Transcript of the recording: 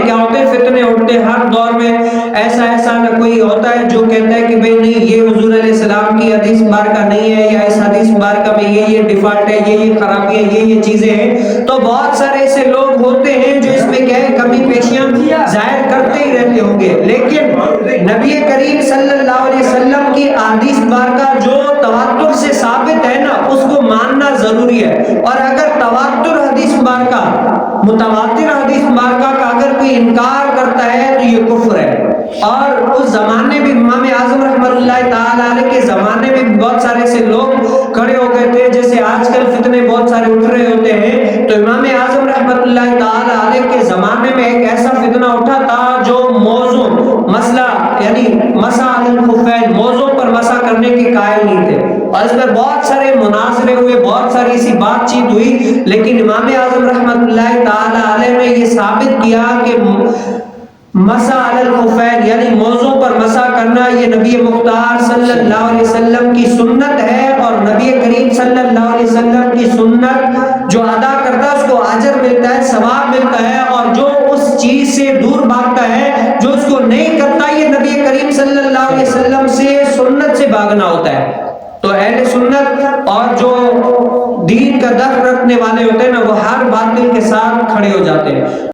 کیا ہوتے ہیں؟ فتنے اٹھتے ہیں ہر دور میں. ایسا نہ کوئی ہوتا ہے جو کہتا ہے کہ بھئی نہیں یہ حضور علیہ السلام کی حدیث مبارکہ نہیں ہے، یا اس حدیث مبارکہ میں یہ ڈیفالٹ ہے، یہ خرابی ہے، یہ چیزیں ہیں. تو بہت سارے ایسے لوگ ہوتے ہیں جو اس میں کیا ہے کمی پیشیاں ظاہر کرتے ہی رہتے ہوں گے. لیکن نبی کریم صلی اللہ علیہ وسلم کی احادیث مبارکہ جو تواتر سے ثابت ہے نا، اس کو ماننا ضروری ہے. اور اگر تواتر حدیث مبارکہ، متواتر حدیث مبارکہ کا اگر کوئی انکار کرتا ہے تو یہ کفر ہے. اور اس زمانے میں امام اعظم رحمۃ اللہ تعالیٰ علیہ کے زمانے میں بہت سارے ایسے لوگ کھڑے ہو گئے تھے، جیسے آج کل فتنے بہت سارے اٹھ رہے ہوتے ہیں. تو امام اعظم رحمۃ اللہ تعالیٰ علیہ کے زمانے میں ایک ایسا فتنہ اٹھا تھا جو موضوع مسئلہ یعنی مسح علی الخفین، موضوع پر مسح کرنے کے قائل نہیں تھے. اور اس پر بہت سارے مناظرے ہوئے، بہت ساری ایسی بات چیت ہوئی. لیکن امام اعظم رحمۃ اللہ تعالیٰ علیہ نے یہ ثابت کیا کہ مسح علی الخفین یعنی موضوع پر مسح کرنا یہ نبی مختار صلی اللہ علیہ وسلم کی سنت ہے. اور نبی کریم صلی اللہ علیہ وسلم کی سنت جو ادا کرتا ہے اس کو اجر ملتا ہے، ثواب ملتا ہے. اور جو اس چیز سے دور بھاگتا ہے، جو اس کو نہیں کرتا، یہ نبی کریم صلی اللہ علیہ وسلم سے سنت سے بھاگنا ہوتا ہے. تو اہل سنت اور جو دین کا درد رکھنے والے ہوتے ہیں نا، وہ ہر باطل کے ساتھ کھڑے ہو جاتے ہیں.